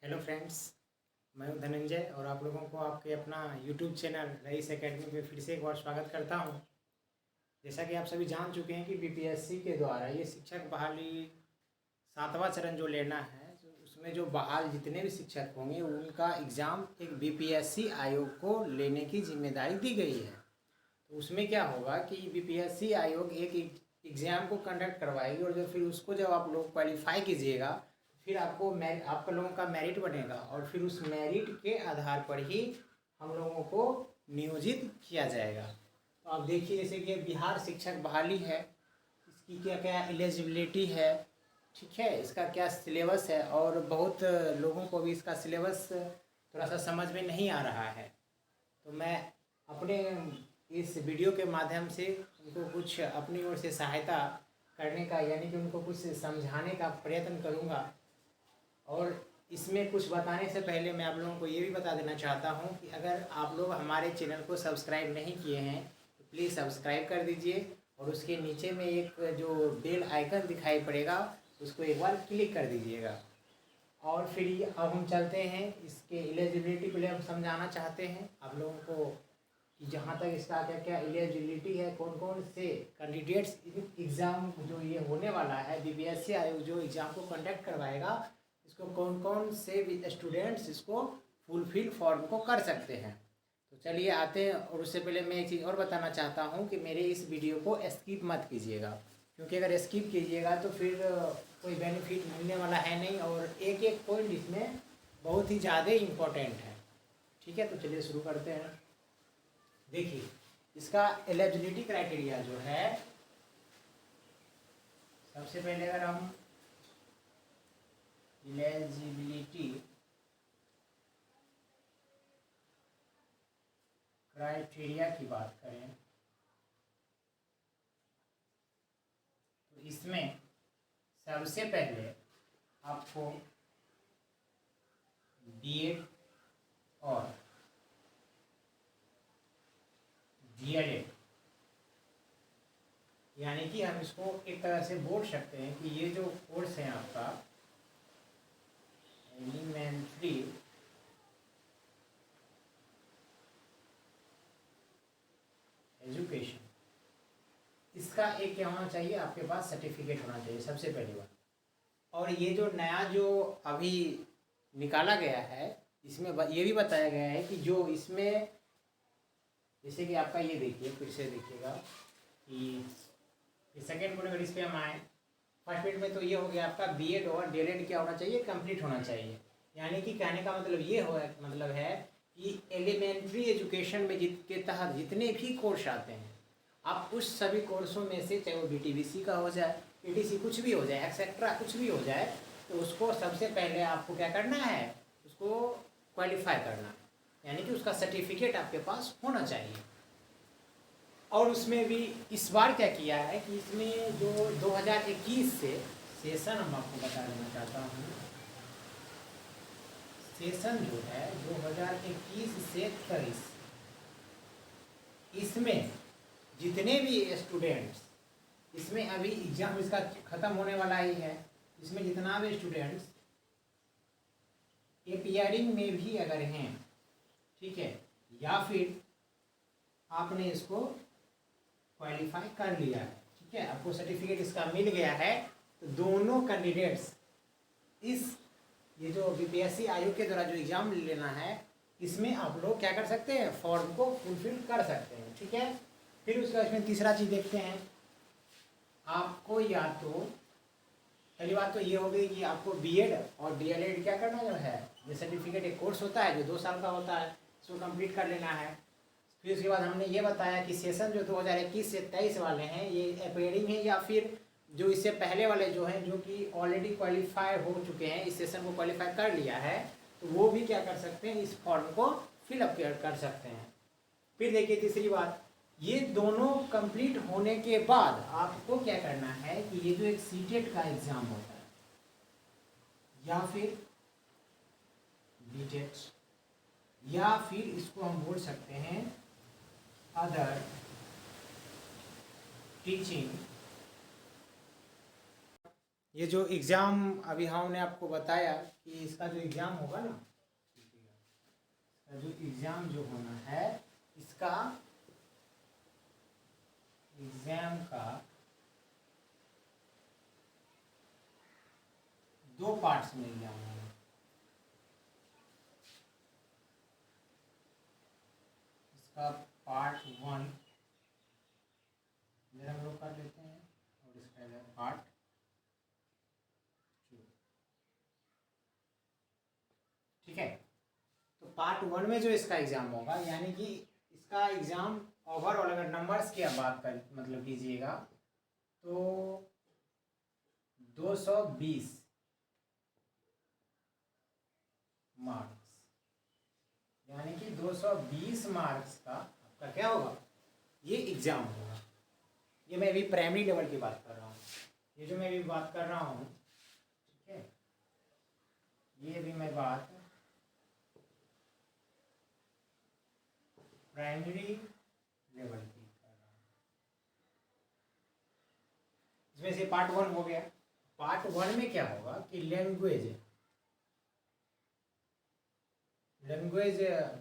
Hello friends, मैं हूं धनंजय और आप लोगों को आपके अपना यूट्यूब चैनल रईस एकेडमी पे फिर से एक बार स्वागत करता हूं। जैसा कि आप सभी जान चुके हैं कि बीपीएससी के द्वारा ये शिक्षक बहाली 7वां चरण जो लेना है, उसमें जो बहाल जितने भी शिक्षक होंगे उनका एग्ज़ाम एक बीपीएससी आयोग को लेने की जिम्मेदारी दी गई है। तो उसमें क्या होगा कि बीपीएससी आयोग एक एग्ज़ाम को कंडक्ट करवाएगी और फिर उसको जब आप लोग क्वालिफाई कीजिएगा फिर आपको आपका लोगों का मेरिट बनेगा और फिर उस मेरिट के आधार पर ही हम लोगों को नियोजित किया जाएगा। तो आप देखिए, जैसे कि बिहार शिक्षक बहाली है, इसकी क्या क्या एलिजिबिलिटी है, ठीक है, इसका क्या सिलेबस है और बहुत लोगों को भी इसका सिलेबस थोड़ा सा समझ में नहीं आ रहा है। तो मैं अपने इस वीडियो के माध्यम से उनको कुछ अपनी ओर से सहायता करने का, यानी कि उनको कुछ समझाने का प्रयत्न करूँगा। और इसमें कुछ बताने से पहले मैं आप लोगों को ये भी बता देना चाहता हूँ कि अगर आप लोग हमारे चैनल को सब्सक्राइब नहीं किए हैं तो प्लीज़ सब्सक्राइब कर दीजिए और उसके नीचे में एक जो बेल आइकन दिखाई पड़ेगा उसको एक बार क्लिक कर दीजिएगा। और फिर अब हम चलते हैं इसके एलिजिबिलिटी के लिए। हम समझाना चाहते हैं आप लोगों को कि जहाँ तक इसका क्या क्या एलिजिबिलिटी है, कौन कौन से कैंडिडेट्स एग्ज़ाम जो ये होने वाला है, बीपीएससी आयोग जो एग्ज़ाम को कंडक्ट करवाएगा, इसको कौन कौन से स्टूडेंट्स इसको फुलफिल फॉर्म को कर सकते हैं। तो चलिए आते हैं। और उससे पहले मैं एक चीज़ और बताना चाहता हूँ कि मेरे इस वीडियो को स्किप मत कीजिएगा, क्योंकि अगर स्किप कीजिएगा तो फिर कोई बेनिफिट मिलने वाला है नहीं और एक एक पॉइंट इसमें बहुत ही ज़्यादा इम्पोर्टेंट है। ठीक है, तो चलिए शुरू करते हैं। देखिए, इसका एलिजिबिलिटी क्राइटेरिया जो है, सबसे पहले अगर हम एलिजिबिलिटी क्राइटेरिया की बात करें तो इसमें सबसे पहले आपको बीएड और डीएलएड, यानी कि हम इसको एक तरह से बोल सकते हैं कि ये जो कोर्स है आपका एलिमेंट्री एजुकेशन, इसका एक क्या होना चाहिए, आपके पास सर्टिफिकेट होना चाहिए सबसे पहली बात। और ये जो नया जो अभी निकाला गया है इसमें ये भी बताया गया है कि जो इसमें, जैसे कि आपका ये देखिए, फिर से देखिएगा कि सेकेंड पॉइंट अगर इस पर हम आए, फर्स्ट पॉइंट में तो ये हो गया आपका बीएड और डीएलएड क्या होना चाहिए, कंप्लीट होना चाहिए। यानी कि कहने का मतलब ये मतलब है कि एलिमेंट्री एजुकेशन में के तहत जितने भी कोर्स आते हैं, आप उस सभी कोर्सों में से, चाहे वो बीटीबीसी का हो जाए, पीटीसी कुछ भी हो जाए, एक्सेट्रा कुछ भी हो जाए, तो उसको सबसे पहले आपको क्या करना है, उसको क्वालिफाई करना है, यानी कि उसका सर्टिफिकेट आपके पास होना चाहिए। और उसमें भी इस बार क्या किया है कि इसमें जो 2021 से सेशन, हम आपको बता देना चाहता हूँ, सेशन जो है 2021 से 23, इसमें जितने भी स्टूडेंट्स, इसमें अभी एग्ज़ाम इसका ख़त्म होने वाला ही है, इसमें जितना भी स्टूडेंट्स एपियरिंग में भी अगर हैं, ठीक है, या फिर आपने इसको क्वालिफाई कर लिया है, ठीक है, आपको सर्टिफिकेट इसका मिल गया है, तो दोनों कैंडिडेट्स इस ये जो बीपीएससी आयोग के द्वारा जो एग्ज़ाम लेना है, इसमें आप लोग क्या कर सकते हैं, फॉर्म को फुलफिल कर सकते हैं। ठीक है, फिर उसका इसमें तीसरा चीज़ देखते हैं। आपको या तो पहली बात तो ये हो गई कि आपको बीएड और डीएलएड क्या करना जो है, ये सर्टिफिकेट एक कोर्स होता है जो 2 साल का होता है, इसको कंप्लीट कर लेना है। फिर उसके बाद हमने ये बताया कि सेशन जो 2021 से 23 वाले हैं, ये अपेयरिंग है या फिर जो इससे पहले वाले जो हैं, जो कि ऑलरेडी क्वालिफाई हो चुके हैं, इस सेशन को क्वालिफाई कर लिया है, तो वो भी क्या कर सकते हैं, इस फॉर्म को फिलअप कर सकते हैं। फिर देखिए तीसरी बात, ये दोनों कंप्लीट होने के बाद आपको क्या करना है कि ये जो एक सीटेट का एग्ज़ाम होता है या फिर बीटेट, या फिर इसको हम बोल सकते हैं अदर टीचिंग ये जो एग्ज़ाम अभी हमने आपको बताया कि इसका जो एग्ज़ाम होगा ना, इसका जो एग्ज़ाम जो होना है, इसका एग्ज़ाम का 2 पार्ट्स में एग्ज़ाम होगा। इसका पार्ट 1 जरा हम लोग कर लेते हैं और इसका पार्ट 2। ठीक है, तो पार्ट 1 में जो इसका एग्ज़ाम होगा, यानी कि इसका एग्ज़ाम ओवरऑल अगर नंबर्स की आप बात कर मतलब कीजिएगा तो 220 मार्क्स, यानी कि 220 मार्क्स का आपका क्या होगा, ये एग्ज़ाम होगा। ये मैं अभी प्राइमरी लेवल की बात कर रहा हूँ, ये जो मैं अभी बात कर रहा हूँ, ठीक है, ये अभी मैं बात प्राइमरी लेवल की कर रहा हूँ। इसमें से पार्ट 1 हो गया। पार्ट 1 में क्या होगा कि लैंग्वेज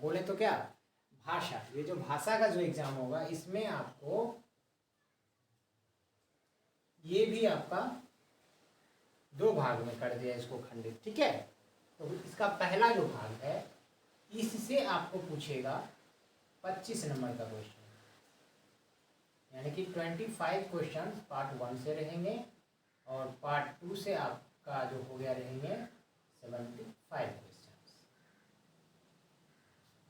बोले तो क्या, भाषा, ये जो भाषा का जो एग्ज़ाम होगा, इसमें आपको ये भी आपका 2 भाग में कर दिया इसको खंडित। ठीक है, तो इसका पहला जो भाग है, इससे आपको पूछेगा 25 नंबर का क्वेश्चन, यानी कि 25 क्वेश्चन पार्ट 1 से रहेंगे और पार्ट 2 से आपका जो हो गया रहेंगे 75 क्वेश्चन।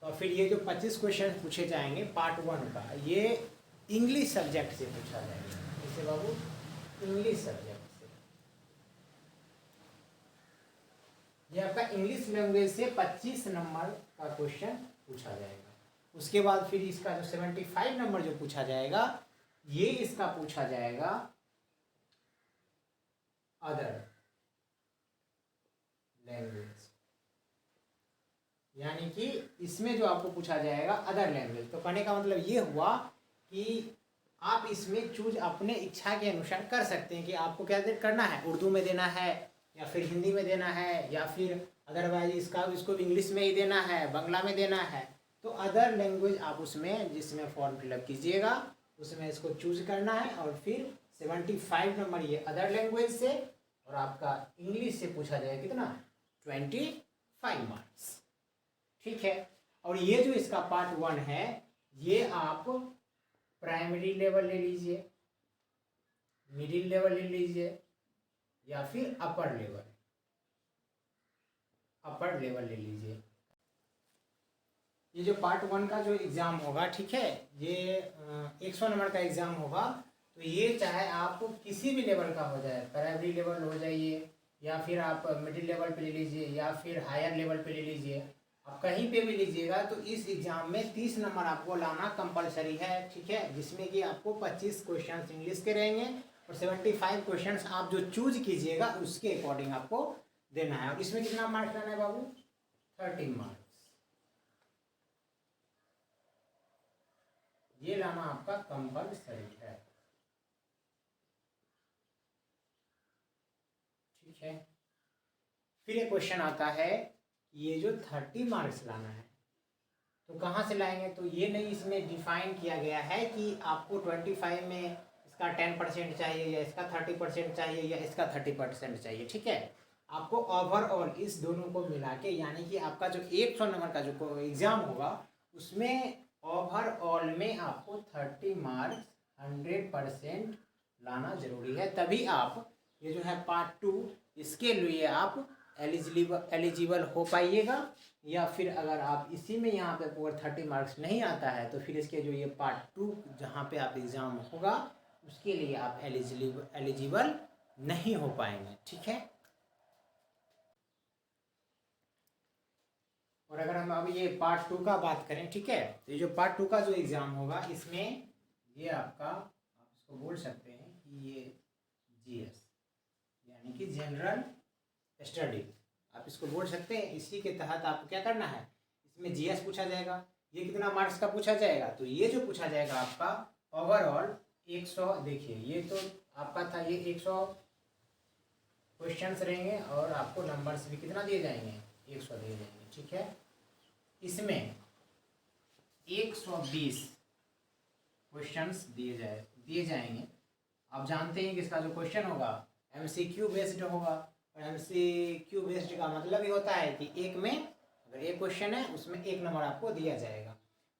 तो फिर ये जो 25 क्वेश्चन पूछे जाएंगे पार्ट 1 का, ये इंग्लिश सब्जेक्ट से पूछा जाएगा। जैसे बाबू इंग्लिश सब्जेक्ट से, ये आपका इंग्लिश लैंग्वेज से 25 नंबर का क्वेश्चन पूछा जाएगा। उसके बाद फिर इसका जो 75 नंबर जो पूछा जाएगा, ये इसका पूछा जाएगा अदर लैंग्वेज, यानी कि इसमें जो आपको पूछा जाएगा अदर लैंग्वेज। तो कहने का मतलब ये हुआ कि आप इसमें चूज अपने इच्छा के अनुसार कर सकते हैं कि आपको क्या करना है, उर्दू में देना है या फिर हिंदी में देना है या फिर अदरवाइज इसको इंग्लिश में ही देना है, बांग्ला में देना है। तो अदर लैंग्वेज आप उसमें जिसमें फॉर्म फिलअप कीजिएगा उसमें इसको चूज करना है और फिर 75 नंबर ये अदर लैंग्वेज से और आपका इंग्लिश से पूछा जाएगा कितना, 25 मार्क्स। ठीक है, और ये जो इसका पार्ट 1 है, ये आप प्राइमरी लेवल ले लीजिए, मिडिल लेवल ले लीजिए या फिर अपर लेवल ले लीजिए। ये जो पार्ट 1 का जो एग्ज़ाम होगा, ठीक है, ये 100 नंबर का एग्ज़ाम होगा। तो ये चाहे आप किसी भी लेवल का हो जाए, प्राइमरी लेवल हो जाइए या फिर आप मिडिल लेवल पे ले लीजिए या फिर हायर लेवल पे ले लीजिए, आप कहीं पे भी लीजिएगा तो इस एग्ज़ाम में 30 नंबर आपको लाना कंपलसरी है। ठीक है, जिसमें कि आपको 25 क्वेश्चन इंग्लिश के रहेंगे और 75 क्वेश्चन आप जो चूज कीजिएगा उसके अकॉर्डिंग आपको देना है। और इसमें कितना मार्क्स लाना है बाबू, 30 मार्क्स, ये लाना आपका कंपलसरी है। ठीक है, फिर एक क्वेश्चन आता है, ये जो 30 मार्क्स लाना है तो कहाँ से लाएंगे, तो ये नहीं इसमें डिफाइन किया गया है कि आपको 25 में इसका 10% चाहिए या इसका 30% चाहिए या इसका 30% चाहिए। ठीक है, आपको ओवरऑल इस दोनों को मिला के, यानी कि आपका जो 100 नंबर का जो एग्ज़ाम होगा उसमें ओवरऑल में आपको 30 मार्क्स 100% लाना जरूरी है, तभी आप ये जो है पार्ट 2 इसके लिए आप एलिजिबल हो पाइएगा। या फिर अगर आप इसी में यहाँ पे पूरा 30 मार्क्स नहीं आता है तो फिर इसके जो ये पार्ट 2 जहाँ पे आप एग्ज़ाम होगा उसके लिए आप एलिजिबल नहीं हो पाएंगे। ठीक है, और अगर हम अब ये पार्ट 2 का बात करें, ठीक है, तो ये जो पार्ट 2 का जो एग्ज़ाम होगा इसमें ये आपका, आप इसको बोल सकते हैं कि ये जीएस यानी कि जनरल स्टडी आप इसको बोल सकते हैं। इसी के तहत आपको क्या करना है, इसमें जीएस पूछा जाएगा। ये कितना मार्क्स का पूछा जाएगा, तो ये जो पूछा जाएगा आपका ओवरऑल 100, देखिए ये तो आपका था ये क्वेश्चंस रहेंगे और आपको नंबर्स भी कितना दिए जाएंगे, 100 दिए जाएंगे। ठीक है, इसमें 120 क्वेश्चंस दिए जाएंगे। आप जानते हैं कि इसका जो क्वेश्चन होगा MCQ बेस्ड होगा, और MCQ बेस्ड का मतलब ये होता है कि एक में अगर एक क्वेश्चन है उसमें एक नंबर आपको दिया जाएगा।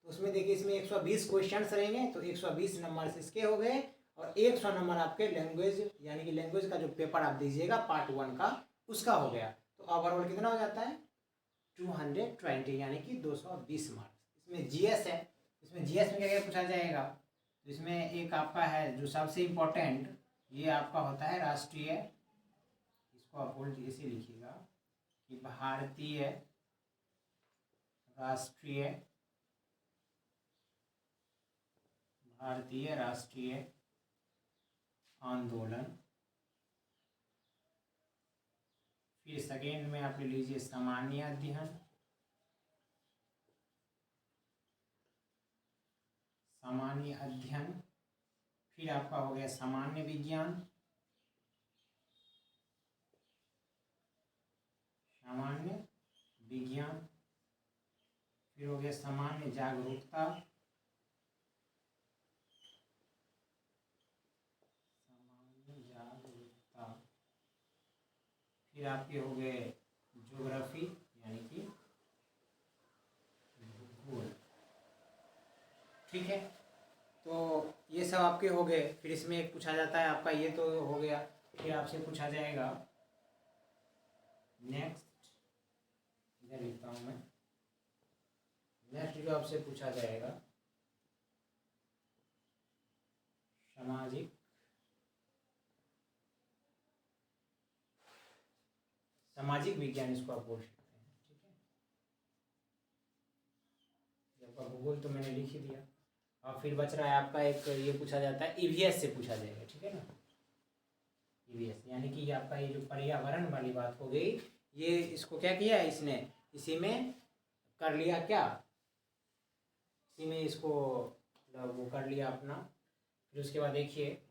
तो उसमें देखिए इसमें 120 क्वेश्चंस रहेंगे, तो 120 नंबर इसके हो गए, और 100 नंबर आपके लैंग्वेज यानी कि लैंग्वेज का जो पेपर आप दीजिएगा पार्ट 1 का उसका हो गया। तो ओवरऑल कितना हो जाता है 220 यानी कि 220 मार्क्स। इसमें GS है, इसमें GS में क्या क्या पूछा जाएगा, तो इसमें एक आपका है जो सबसे इम्पोर्टेंट, ये आपका होता है राष्ट्रीय, इसको आप बोल्ड ऐसे लिखिएगा कि भारतीय राष्ट्रीय आंदोलन। फिर सेकेंड में आप ले लीजिए सामान्य अध्ययन, फिर आपका हो गया सामान्य विज्ञान, फिर हो गया सामान्य जागरूकता, फिर आपके हो गए ज्योग्राफी यानी कि भूगोल। ठीक है, तो ये सब आपके हो गए। फिर इसमें एक पूछा जाता है आपका, ये तो हो गया, फिर आपसे पूछा जाएगा नेक्स्ट, इधर लिखता हूँ मैं, नेक्स्ट जो आपसे पूछा जाएगा सामाजिक विज्ञान, इसको आप बोल सकते हैं। ठीक है, आपका भूगोल तो मैंने लिख ही दिया। और फिर बच रहा है आपका एक, ये पूछा जाता है EVS से पूछा जाएगा। ठीक है ना, EVS यानी कि ये आपका ये जो पर्यावरण वाली बात हो गई, ये इसको क्या किया है इसने, इसी में कर लिया क्या, इसी में इसको वो कर लिया अपना। फिर उसके बाद देखिए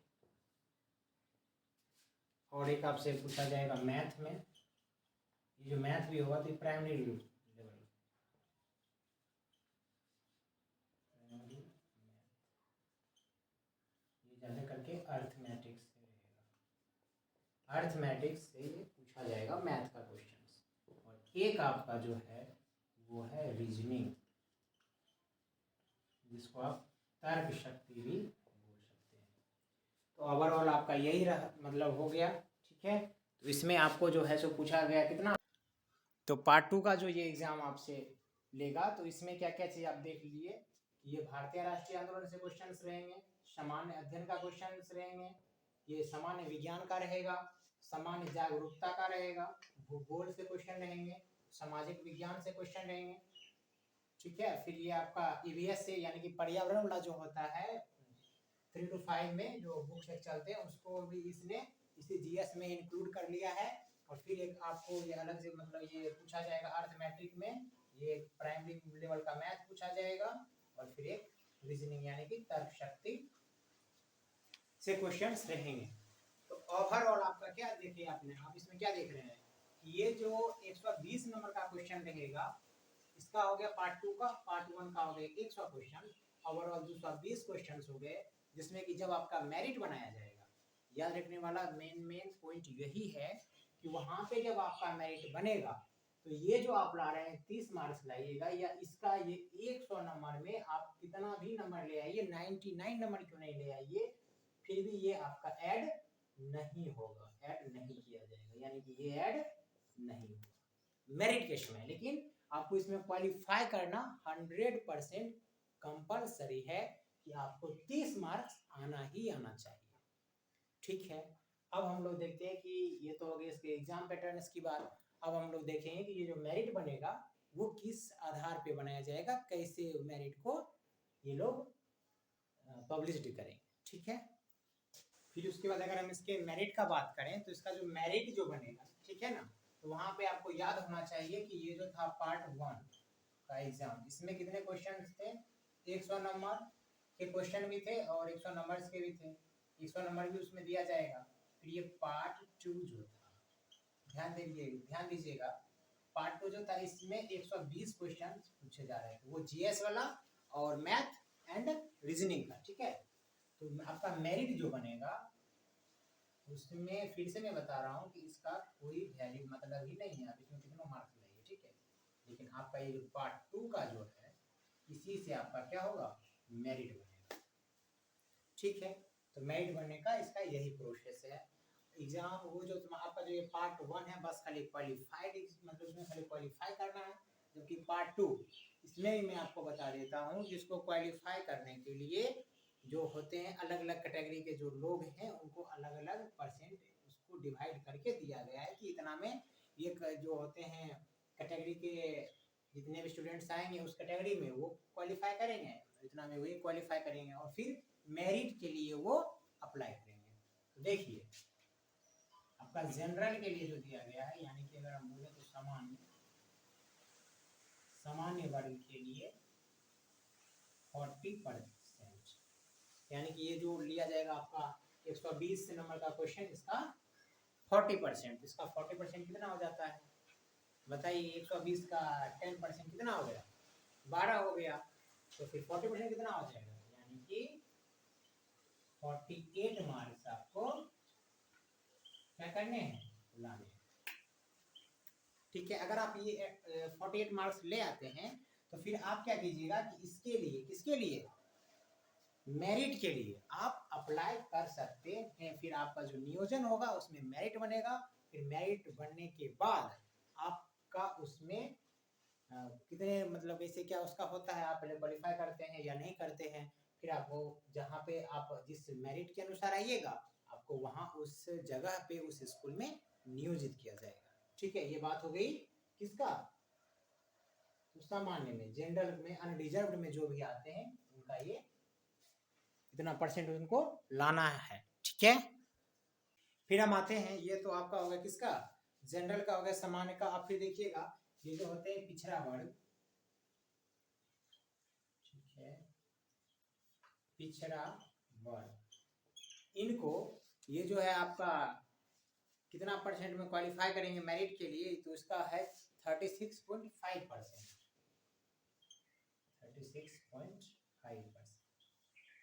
और एक आपसे पूछा जाएगा मैथ में, ये जो मैथ भी होगा तो प्राइमरी लेवल, ये ज़्यादा करके अर्थमेटिक्स से रहेगा, अर्थमेटिक्स से ये पूछा जाएगा मैथ का क्वेश्चन। और एक आपका जो है वो है रीजनिंग, जिसको आप तर्क शक्ति भी बोल सकते हैं। तो ओवरऑल आपका यही रहा, मतलब हो गया। ठीक है, तो इसमें आपको जो है सो पूछा गया कितना, तो पार्ट 2 का जो ये एग्जाम आपसे लेगा, तो इसमें क्या क्या चीज़ आप देख लीजिए, ये भारतीय राष्ट्रीय आंदोलन से क्वेश्चंस रहेंगे, सामान्य अध्ययन का क्वेश्चंस रहेंगे, ये सामान्य विज्ञान का रहेगा, सामान्य जागरूकता का रहेगा, भूगोल से क्वेश्चन रहेंगे, सामाजिक विज्ञान से क्वेश्चन रहेंगे। ठीक है, फिर ये आपका EVS से यानी कि पर्यावरण वाला जो होता है 3 to 5 में जो बुक्स चलते हैं उसको भी इसने इसी GS में इंक्लूड कर लिया है। और फिर एक आपको ये अलग से मतलब ये पूछा जाएगा अर्थमेट्रिक में, ये प्राइमरी लेवल का मैथ पूछा जाएगा, और फिर एक रीजनिंग यानी कि तर्क शक्ति से क्वेश्चंस रहेंगे। तो ओवरऑल आपका क्या देखिए आपने, आप इसमें क्या देख रहे हैं कि ये जो 120 नंबर का क्वेश्चन रहेगा, इसका हो गया पार्ट 2 का, पार्ट 1 का हो गया 100 क्वेश्चन, ओवरऑल 220 क्वेश्चन हो गए, जिसमें कि जब आपका मेरिट बनाया जाएगा, याद रखने वाला मेन पॉइंट यही है कि वहां पे जब आपका मेरिट बनेगा तो ये जो आप ला रहे हैं 30 मार्क्स लाइएगा, या इसका ये 100 नंबर में आप कितना भी नंबर ले आइए, 99 नंबर क्यों नहीं ले आइए, फिर भी ये आपका ऐड नहीं होगा, ऐड नहीं किया जाएगा, यानी कि ये ऐड नहीं होगा मेरिट के समय। लेकिन आपको इसमें क्वालिफाई करना 100% कंपलसरी है कि आपको 30 मार्क्स आना ही आना चाहिए। ठीक है, अब हम लोग देखते हैं कि ये तो हो गई इसके एग्जाम पैटर्न्स की बात। अब हम लोग देखेंगे कि ये जो मेरिट बनेगा वो किस आधार पे बनाया जाएगा, कैसे मेरिट को ये लोग पब्लिसिटी करेंगे। ठीक है, फिर उसके बाद अगर हम इसके मेरिट का बात करें तो इसका जो मेरिट जो बनेगा, ठीक है ना, तो वहां पे आपको याद होना चाहिए कि ये जो था पार्ट 1 का एग्जाम, इसमें कितने क्वेश्चन थे, 100 नंबर के क्वेश्चन भी थे और 100 नंबर्स के भी थे, 100 नंबर भी उसमें दिया जाएगा। फिर ये पार्ट 2 जो था ध्यान दीजिएगा, पार्ट 2 जो था इसमें 120 क्वेश्चन पूछे जा रहे थे, वो जीएस वाला और मैथ एंड रीजनिंग का। ठीक है, तो आपका मेरिट जो बनेगा उसमें फिर से मैं बता रहा हूँ कि इसका कोई वैलिड मतलब ही नहीं है, आप इसमें कितना मार्क्स लाइए। ठीक है, लेकिन आपका ये पार्ट 2 का जो है इसी से आपका क्या होगा, मेरिट बनेगा। ठीक है, तो मेरिट बनने का इसका यही प्रोसेस है। एग्जाम वो जो आपका जो ये पार्ट 1 है बस खाली क्वालिफाइड, मतलब उसमें खाली क्वालिफाई करना है, जबकि पार्ट 2 इसमें मैं आपको बता देता हूँ जिसको क्वालिफाई करने के लिए जो होते हैं अलग अलग कैटेगरी के जो लोग हैं उनको अलग अलग परसेंट उसको डिवाइड करके दिया गया है कि इतना में ये जो होते हैं कैटेगरी के जितने भी स्टूडेंट्स आएंगे उस कैटेगरी में वो क्वालिफाई करेंगे, इतना में वही क्वालिफाई करेंगे और फिर मेरिट के लिए वो अप्लाई करेंगे। तो देखिए आपका जनरल के लिए जो दिया गया है, यानी कि अगर हम बोले तो सामान्य वर्ग के लिए 40%, यानी कि ये जो लिया जाएगा आपका 120 नंबर का क्वेश्चन, इसका 40%, इसका 40% कितना हो जाता है बताइए, 120 का 10% कितना हो गया, 12 हो गया, तो फिर 40% कितना हो जाएगा, यानी कि 48 मार्क्स आपको क्या करने हैं, लाने। ठीक है, अगर आप ये 48 मार्क्स ले आते हैं तो फिर आप क्या कीजिएगा कि इसके लिए, किसके लिए, मेरिट के लिए आप अप्लाई कर सकते हैं। फिर आपका जो नियोजन होगा उसमें मेरिट बनेगा, फिर मेरिट बनने के बाद आपका उसमें कितने मतलब ऐसे क्या उसका होता है, आप पहले क्वालिफाई करते हैं या नहीं करते हैं, फिर आपको जहाँ पे आप जिस मेरिट के अनुसार आइएगा आपको वहाँ उस जगह पे उस स्कूल में नियोजित किया जाएगा। ठीक है, ये बात हो गई किसका, तो सामान्य में, जनरल में, अनरिजर्व्ड में जो भी आते हैं उनका ये इतना परसेंट उनको लाना है। ठीक है, फिर हम आते हैं, ये तो आपका होगा किसका, जनरल का हो गया। सामान्य का आप फिर देखिएगा ये जो होते हैं पिछड़ा वर्ग, ठीक है, पिछड़ा वर्ग, इनको ये जो है आपका कितना परसेंट में क्वालिफाई करेंगे मेरिट के लिए, तो इसका है 36.5%, 36.5%।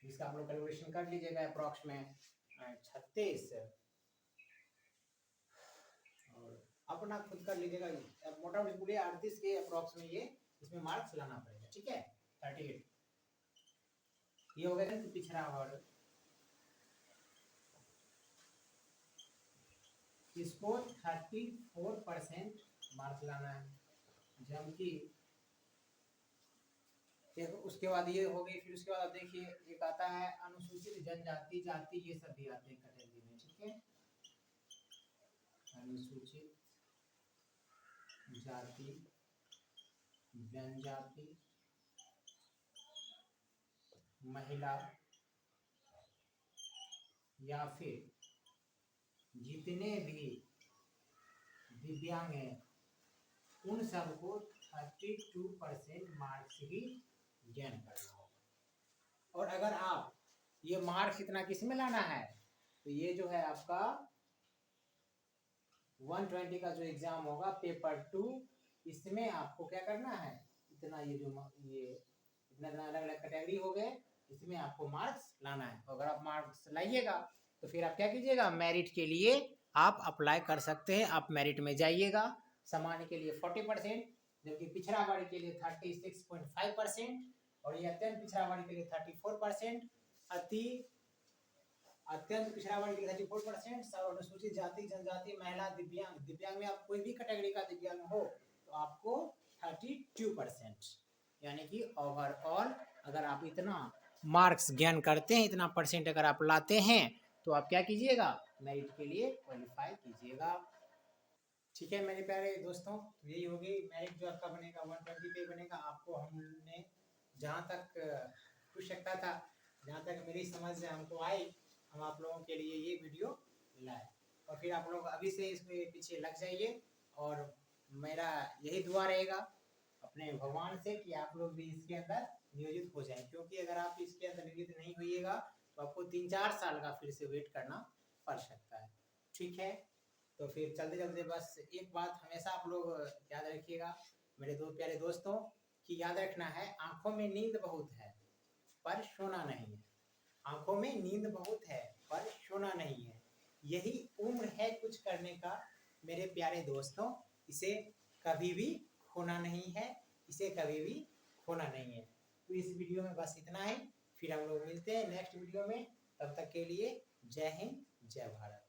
इसका आप लोग कैलकुलेशन कर लीजिएगा, अप्रॉक्स में 36 और अपना खुद कर लीजिएगा, मोटा मोटी बोलिए 38 के अप्रॉक्स में ये इसमें मार्क्स लाना पड़ेगा। ठीक है, 38 ये हो गया पिछड़ा वर्ग, इसको 34% मार्क्स लाना है, जबकि उसके बाद ये हो गई। फिर उसके बाद आप देखिए एक आता है अनुसूचित जनजाति जाति, ये सब भी आते हैं कैटेगरी में। ठीक है, अनुसूचित जाति जनजाति महिला या फिर जितने भी दिव्यांग हैं उन सबको 32% मार्क्स ही गेन करना होगा। और अगर आप ये मार्क्स इतना किस में लाना है, तो ये जो है आपका 120 का जो एग्जाम होगा पेपर 2, इसमें आपको क्या करना है, इतना ये जो ये इतना अलग अलग कैटेगरी हो गए, इसमें आपको मार्क्स लाना है। तो अगर आप मार्क्स लाइएगा तो फिर आप क्या कीजिएगा, मेरिट के लिए आप अप्लाई कर सकते हैं, आप मेरिट में जाइएगा। सामान्य के लिए 40%, जबकि पिछड़ा वर्ग के लिए 36.5% और ये अत्यंत पिछड़ा वर्ग के लिए 34%, अत्यंत पिछड़ा वर्ग के लिए 34%, और अनुसूचित जाति जनजाति महिला दिव्यांग, दिव्यांग में आप कोई भी कैटेगरी का दिव्यांग हो तो आपको 32%, यानी कि ओवरऑल अगर आप इतना मार्क्स गेन करते हैं, इतना परसेंट अगर आप लाते हैं तो आप क्या कीजिएगा, मेरिट के लिए क्वालिफाई कीजिएगा। ठीक है मेरे प्यारे दोस्तों, तो यही होगी मेरिट जो आपका बनेगा 120 पे बनेगा। आपको हमने जहाँ तक पूछ सकता था, जहाँ तक मेरी समझ से हमको आई, हम आप लोगों के लिए ये वीडियो लाए। और फिर आप लोग अभी से इसमें पीछे लग जाइए, और मेरा यही दुआ रहेगा अपने भगवान से कि आप लोग भी इसके अंदर नियोजित हो जाएं, क्योंकि अगर आप इसके अंदर नियोजित नहीं होइएगा तो आपको 3-4 साल का फिर से वेट करना पड़ सकता है। ठीक है, तो फिर चलते चलते बस एक बात हमेशा आप लोग याद रखिएगा मेरे दो प्यारे दोस्तों, कि याद रखना है आंखों में नींद बहुत है पर सोना नहीं है। आंखों में नींद बहुत है पर सोना नहीं है, यही उम्र है कुछ करने का मेरे प्यारे दोस्तों, इसे कभी भी खोना नहीं है, इसे कभी भी खोना नहीं है। तो इस वीडियो में बस इतना ही, फिर हम लोग मिलते हैं नेक्स्ट वीडियो में। तब तक के लिए जय हिंद जय भारत।